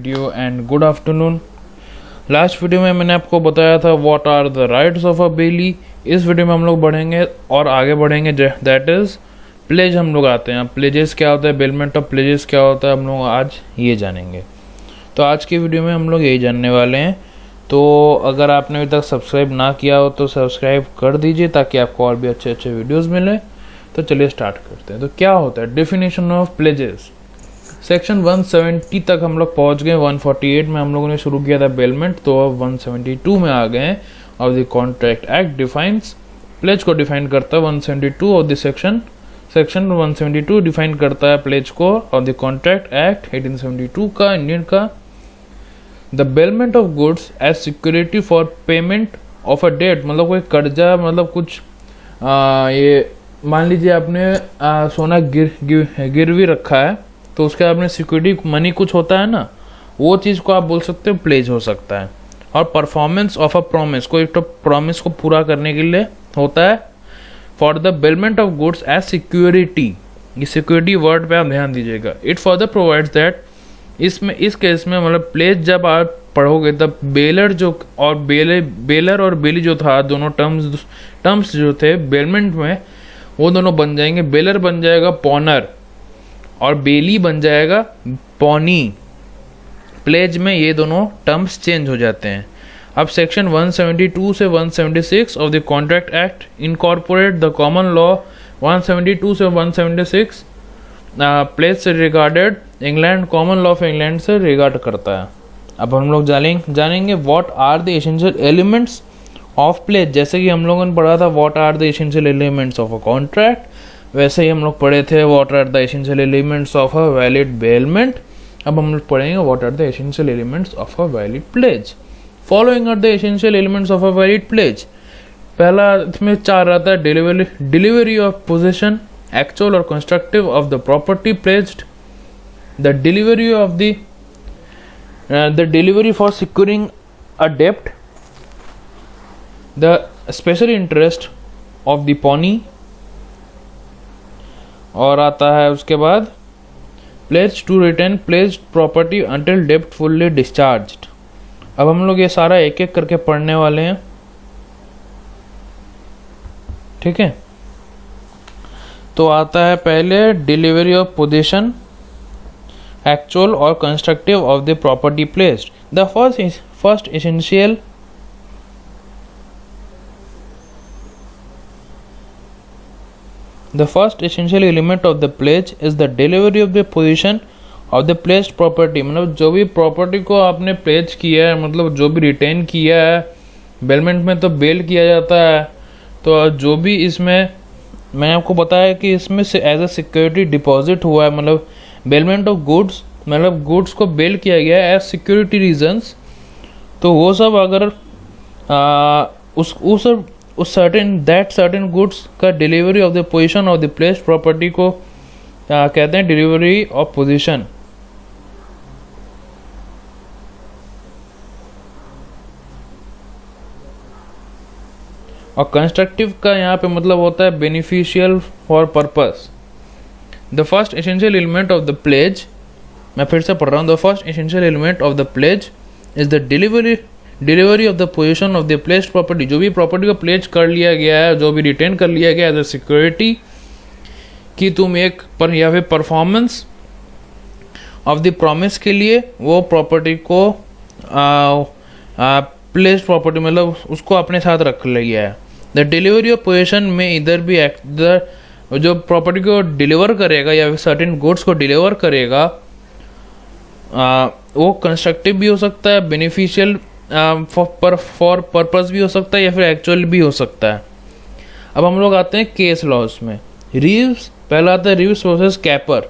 Video and good afternoon. Last video में मैंने आपको बताया था what are the rights of a bailee. इस वीडियो में हम लोग बढ़ेंगे और आगे बढ़ेंगे, दैट इज़ प्लेज। हम लोग आते हैं प्लेजेस क्या होता है, बेलमेंट ऑफ प्लेजेस क्या होता है, हम लोग आज ये जानेंगे। तो आज की वीडियो में हम लोग यही जानने वाले हैं। तो अगर आपने अभी तक सब्सक्राइब ना किया हो तो सब्सक्राइब कर दीजिए ताकि आपको और भी अच्छे अच्छे वीडियोज़ मिले। तो चलिए स्टार्ट करते हैं। तो क्या होता है डेफिनेशन ऑफ प्लेजेस। सेक्शन 170 तक हम लोग पहुंच गए। 148 में हम लोगों ने शुरू किया था बेलमेंट, तो अब 172 में आ गए हैं। और the contract act defines pledge को डिफाइन करता है। 172 ऑफ द सेक्शन 172 डिफाइन करता है प्लेज को। और द कॉन्ट्रैक्ट एक्ट 1872 का इंडियन का the bailment of goods as security for payment of a debt, मतलब कोई कर्जा, मतलब कुछ ये मान लीजिए आपने सोना गिरवी रखा है, तो उसके आपने सिक्योरिटी मनी कुछ होता है ना, वो चीज़ को आप बोल सकते हो प्लेज हो सकता है। और परफॉर्मेंस ऑफ अ प्रॉमिस, कोई तो प्रॉमिस को पूरा करने के लिए होता है। For the bailment of goods as security, ये सिक्योरिटी वर्ड पे आप ध्यान दीजिएगा। इट फर्दर प्रोवाइड्स दैट, इसमें इस केस में मतलब प्लेज जब आप पढ़ोगे तब बेलर जो और बेलर और बेली जो था, दोनों टर्म्स जो थे बेलमेंट में, वो दोनों बन जाएंगे। बेलर बन जाएगा पॉनर और बेली बन जाएगा पॉनी। प्लेज में ये दोनों टर्म्स चेंज हो जाते हैं। अब सेक्शन 172 से 176 of the contract act incorporate the common law. 172 से 176 प्लेज से regarded England, common law of England से रिगार्ड करता है। अब हम लोग जानेंगे what are the essential elements of pledge. जैसे कि हम लोगों ने पढ़ा था what are the essential elements of a contract, वैसे ही हम लोग पढ़े थे what are the essential elements of a valid bailment. अब हम लोग पढ़ेंगे what are the essential elements of a valid pledge. Following are the essential elements of a valid pledge. पहला इसमें चार आता है डिलीवरी ऑफ पोजेशन, एक्चुअल और constructive of the property pledged, the delivery for securing a डेप्ट, the special interest of the pawnee, और आता है उसके बाद pledge to retain pledged property until डेप्ट फुल्ली डिस्चार्ज्ड। अब हम लोग ये सारा एक एक करके पढ़ने वाले हैं, ठीक है। तो आता है पहले डिलीवरी ऑफ पोजीशन, एक्चुअल और constructive of the property pledged. The first essential The first essential element of the pledge is the delivery of the position of the pledged property। मतलब जो भी प्रॉपर्टी को आपने प्लेज किया है, मतलब जो भी रिटेन किया है, बेलमेंट में तो बेल किया जाता है, तो जो भी इसमें मैंने आपको बताया कि इसमें से एज अ सिक्योरिटी डिपॉजिट हुआ है, मतलब बेलमेंट ऑफ गुड्स, मतलब गुड्स को बेल किया गया है एज सिक्योरिटी रीजंस। तो वो सब अगर उस सर्टेन गुड्स का delivery of the possession of the pledged property को कहते हैं डिलीवरी ऑफ पोजीशन। और कंस्ट्रक्टिव का यहाँ पे मतलब होता है beneficial for purpose. The first essential element of the pledge, मैं फिर से पढ़ रहा हूँ, the first essential element of the pledge is the delivery of the possession of the pledged property. जो भी प्रॉपर्टी को प्लेज कर लिया गया है, जो भी रिटेन कर लिया गया एज अ सिक्योरिटी, कि तुम एक पर या फिर परफॉर्मेंस ऑफ द प्रॉमिस के लिए वो प्रॉपर्टी को प्लेस्ड प्रॉपर्टी, मतलब उसको अपने साथ रख लिया है। द डिलीवरी ऑफ पोजीशन में इधर भी जो प्रॉपर्टी को डिलीवर करेगा या फिर सर्टेन गुड्स को डिलीवर करेगा, वो कंस्ट्रक्टिव भी हो सकता है, बेनिफिशियल फॉर पर्पस भी हो सकता है, या फिर एक्चुअल भी हो सकता है। अब हम लोग आते हैं केस लॉस में। रीव्स, पहला आता है Reeves versus Capper,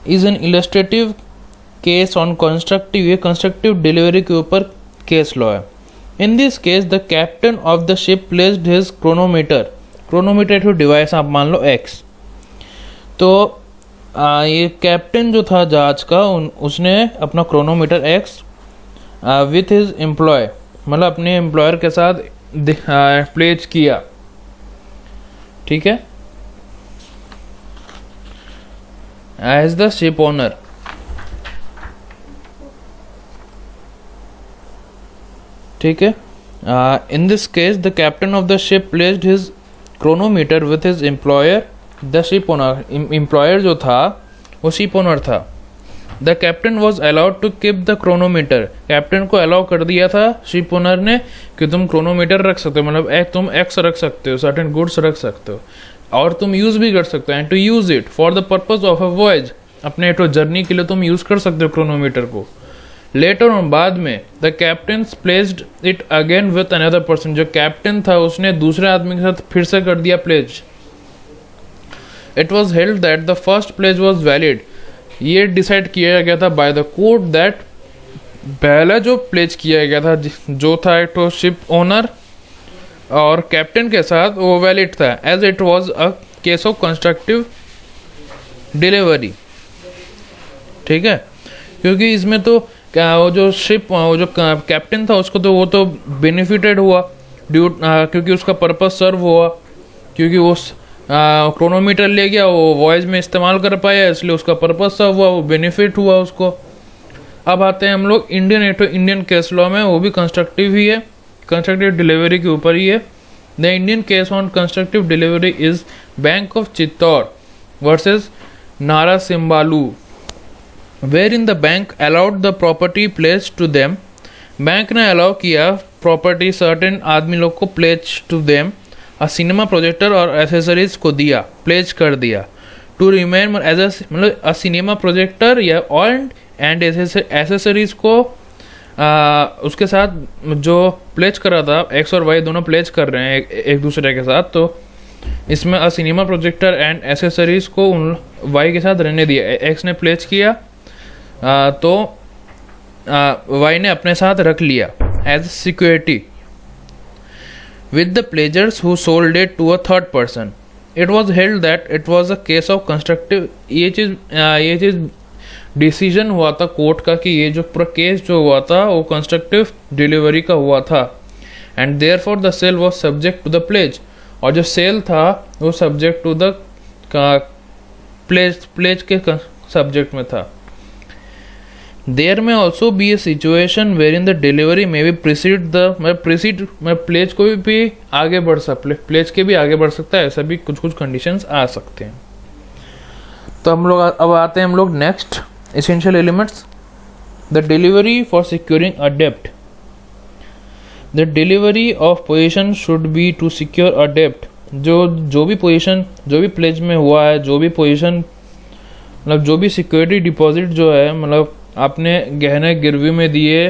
is an illustrative case on constructive, ये कंस्ट्रक्टिव डिलीवरी के ऊपर केस लॉ है। In this case the captain of the ship placed his chronometer to device, आप मान लो एक्स। तो ये कैप्टन जो था जहाज का, उसने अपना chronometer ex with his employ, मतलब अपने एम्प्लॉयर के साथ प्लेज किया, ठीक है, एज द शिप ओनर। ठीक है। In this case the captain of the ship placed his chronometer with his employer the ship owner. Employer जो था वो शिप ओनर था। The captain was allowed to keep the chronometer. Captain को allow कर दिया था शिप ओनर ने कि तुम क्रोनोमीटर रख सकते हो, मतलब तुम एक्स रख सकते हो, सर्टेन गुड्स रख सकते हो, और तुम यूज भी कर सकते हो। And to use it for the purpose of a voyage, अपने तो जर्नी के लिए तुम यूज कर सकते हो क्रोनोमीटर को। लेटर ऑन, बाद में, the captain placed it again with another person. जो कैप्टन था उसने दूसरे आदमी के साथ फिर से कर दिया pledge. It was held that the first pledge was valid. ये डिसाइड किया गया था बाय द कोर्ट दैट पहला जो प्लेज किया गया था जो था एक तो शिप ओनर और कैप्टन के साथ, वो वैलिड था, as it was a case of constructive delivery. ठीक है, क्योंकि इसमें तो क्या वो जो कैप्टन था उसको तो वो तो बेनिफिटेड हुआ क्योंकि उसका पर्पस सर्व हुआ, क्योंकि वो क्रोनोमीटर ले गया, वो वॉयज में इस्तेमाल कर पाया, इसलिए उसका पर्पस सर्व हुआ, वो बेनिफिट हुआ उसको। अब आते हैं हम लोग इंडियन केस लॉ में, वो भी कंस्ट्रक्टिव ही है, कंस्ट्रक्टिव डिलीवरी के ऊपर ही है। The Indian case on constructive delivery is bank of Chittoor versus Narasimbalu, where in the bank allowed the property place to them. Bank ने अलाउ किया प्रॉपर्टी सर्टेन आदमी लोग को pledge to them, cinema projector और एसेसरीज को दिया, प्लेज कर दिया, टू रिमेन एज मतलब सिनेमा प्रोजेक्टर या एंड एसेसरीज को उसके साथ जो प्लेज कर रहा था, एक्स और वाई दोनों प्लेज कर रहे हैं एक दूसरे के साथ, तो इसमें सिनेमा प्रोजेक्टर एंड एसेसरीज को उन वाई के साथ रहने दिया। एक्स ने प्लेज किया तो वाई ने अपने साथ रख लिया as security with the pledgers who sold it to a third person. It was held that it was a case of constructive, ये चीज़ डिसीजन हुआ था कोर्ट का कि ये जो पूरा केस जो हुआ था वो कंस्ट्रक्टिव डिलीवरी का हुआ था, and therefore the sale was subject to the pledge, और जो सेल था वो सब्जेक्ट टू द प्लेज के सब्जेक्ट में था। There may also be a situation wherein the delivery may be precede pledge को भी आगे बढ़ सकता, प्लेज के भी आगे बढ़ सकता है, ऐसा भी कुछ कंडीशंस आ सकते हैं। तो हम लोग अब आते हैं हम लोग next essential elements. The delivery for securing a डेप्ट। The delivery of position should be to secure अ डेप्ट। जो भी पोजीशन जो भी प्लेज में हुआ है, जो भी पोजीशन मतलब जो भी सिक्योरिटी डिपॉजिट जो है, मतलब आपने गहने गिरवी में दिए,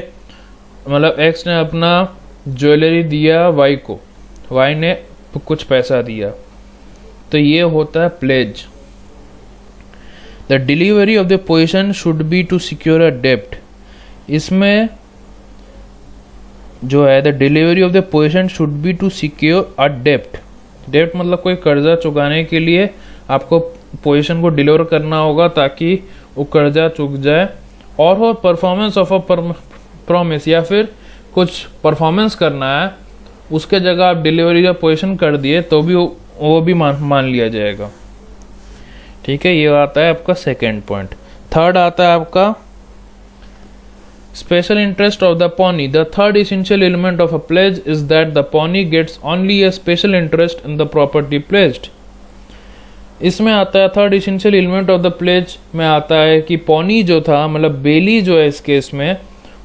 मतलब एक्स ने अपना ज्वेलरी दिया वाई को, वाई ने कुछ पैसा दिया, तो ये होता है pledge. The delivery of the position should be to secure अ डेप्ट। इसमें जो है the delivery of the position should be to secure अ डेप्ट। डेप्ट मतलब कोई कर्जा चुकाने के लिए आपको पोजीशन को डिलीवर करना होगा ताकि वो कर्जा चुक जाए, और हो परफॉर्मेंस ऑफ अ प्रॉमिस, या फिर कुछ परफॉर्मेंस करना है उसके जगह आप डिलीवरी का पोजीशन कर दिए तो भी वो भी मान लिया जाएगा। ठीक है, ये आता है आपका सेकेंड पॉइंट। थर्ड आता है आपका special interest of the pawnee. The third essential element of a pledge is that the pawnee gets only a special interest in the property pledged. इसमें आता है third essential element of the pledge में आता है कि pony जो था, मतलब बेली जो है इस केस में,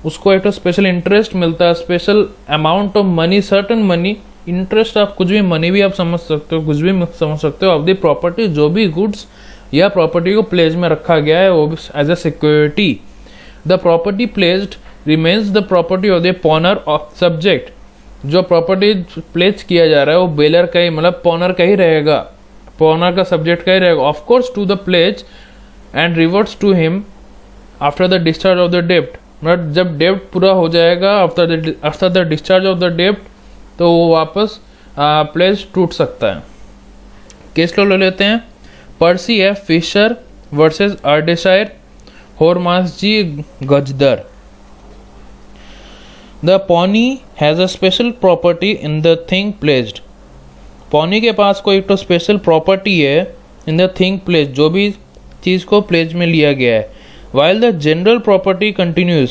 उसको एक तो स्पेशल इंटरेस्ट मिलता है, special amount of money, certain money, interest आप कुछ भी मनी भी आप समझ सकते हो, कुछ भी समझ सकते हो, ऑफ द प्रॉपर्टी, जो भी गुड्स या प्रॉपर्टी को प्लेज में रखा गया है वो as a security. The property pledged remains the property of the pawnor of subject. जो प्रॉपर्टी प्लेज किया जा रहा है वो बेलर का ही, मतलब पॉनर का ही रहेगा, पॉनर का सब्जेक्ट का ही रहेगा, of course to the pledge and reverts to him after the discharge of the डेप्ट। मतलब जब डेप्ट पूरा हो जाएगा after the discharge of the डेप्ट, तो वो वापस प्लेज टूट सकता है। केस लो ले लेते हैं, Percy F Fisher versus Ardeshir Hormasji Gazdar. The pawnee has a special property in the thing pledged. Pawnee के पास कोई तो स्पेशल प्रॉपर्टी है इन द थिंग प्लेज, जो भी चीज़ को प्लेज में लिया गया है, while the general property continues,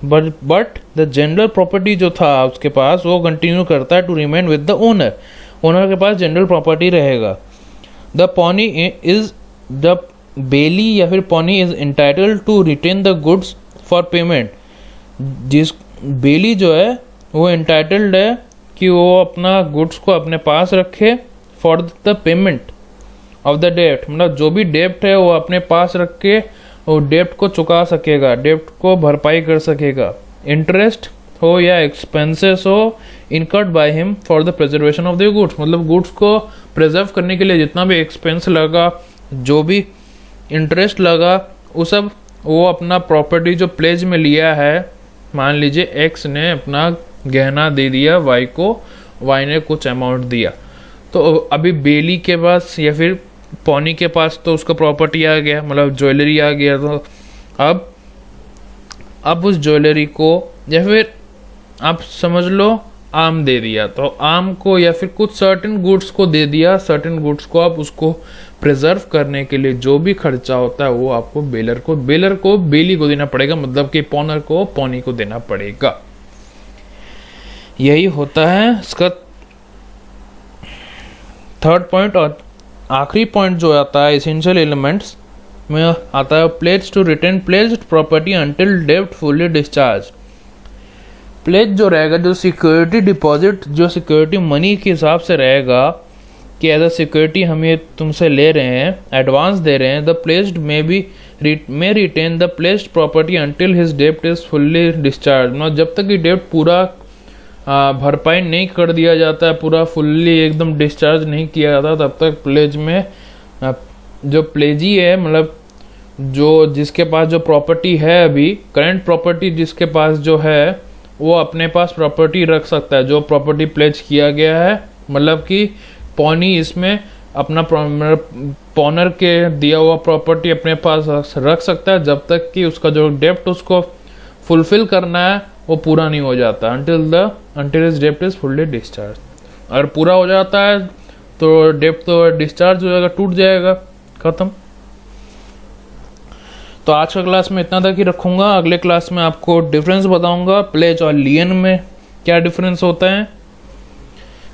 but the general property जो था उसके पास वो कंटिन्यू करता है to remain with the owner, owner के पास जनरल प्रॉपर्टी रहेगा। The pawnee is the bailee या फिर pawnee is entitled to retain the goods for payment, जिस बेली जो है वो इंटाइटल्ड है कि वो अपना गुड्स को अपने पास रखे for the payment of the डेप्ट, मतलब जो भी डेप्ट है वो अपने पास रख के वो डेप्ट को चुका सकेगा, डेप्ट को भरपाई कर सकेगा। इंटरेस्ट हो या एक्सपेंसेस हो incurred by him for the preservation of the goods, मतलब गुड्स को प्रिजर्व करने के लिए जितना भी एक्सपेंस लगा, जो भी इंटरेस्ट लगा, वो सब वो अपना प्रॉपर्टी जो प्लेज में लिया है, मान लीजिए एक्स ने अपना गहना दे दिया वाई को, वाई ने कुछ अमाउंट दिया, तो अभी बेली के पास या फिर पॉनी के पास तो उसका प्रॉपर्टी आ गया, मतलब ज्वेलरी आ गया। तो अब उस ज्वेलरी को या फिर आप समझ लो आम दे दिया, तो आम को या फिर कुछ सर्टेन गुड्स को दे दिया, सर्टेन गुड्स को आप उसको प्रिजर्व करने के लिए जो भी खर्चा होता है वो आपको बेलर को बेली को देना पड़ेगा, मतलब कि पॉनर को पॉनी को देना पड़ेगा। यही होता है इसका थर्ड पॉइंट। और आखिरी पॉइंट जो आता है एसेंशियल एलिमेंट्स में आता है pledge to retain pledged property until डेब्ट फुली डिस्चार्ज। प्लेज जो रहेगा, जो सिक्योरिटी डिपॉजिट, जो सिक्योरिटी मनी के हिसाब से रहेगा कि एज अ सिक्योरिटी हम ये तुमसे ले रहे हैं, एडवांस दे रहे हैं, the pledged may retain the pledged property until his डेब्ट इज फुल्ली डिस्चार्ज, मतलब जब तक कि डेब्ट पूरा भरपाई नहीं कर दिया जाता है, पूरा फुल्ली एकदम डिस्चार्ज नहीं किया जाता, तब तक प्लेज में जो प्लेजी है, मतलब जो जिसके पास जो प्रॉपर्टी है, अभी करंट प्रॉपर्टी जिसके पास जो है, वो अपने पास प्रॉपर्टी रख सकता है, जो प्रॉपर्टी प्लेज किया गया है, मतलब कि पॉनी इसमें अपना पॉनर के दिया हुआ प्रॉपर्टी अपने पास रख सकता है जब तक कि उसका जो डेप्ट उसको फुलफिल करना है वो पूरा नहीं हो जाता, अंटिल हिज डेप्ट इज फुल्ली डिस्चार्ज। अगर पूरा हो जाता है तो डेप्ट तो डिस्चार्ज हो जाएगा, टूट जाएगा, खत्म। तो आज का क्लास में इतना तक ही रखूंगा। अगले क्लास में आपको डिफरेंस बताऊंगा प्लेज और लियन में क्या डिफरेंस होता है,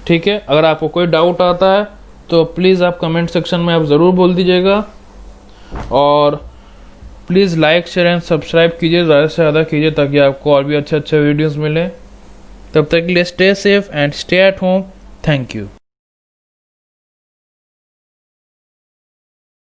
ठीक है। अगर आपको कोई डाउट आता है तो प्लीज़ आप कमेंट सेक्शन में आप ज़रूर बोल दीजिएगा, और please like share and subscribe कीजिए, ज़्यादा से ज़्यादा कीजिए, ताकि आपको और भी अच्छे अच्छे वीडियोस मिलें। तब तक के लिए stay safe and stay at home. Thank you.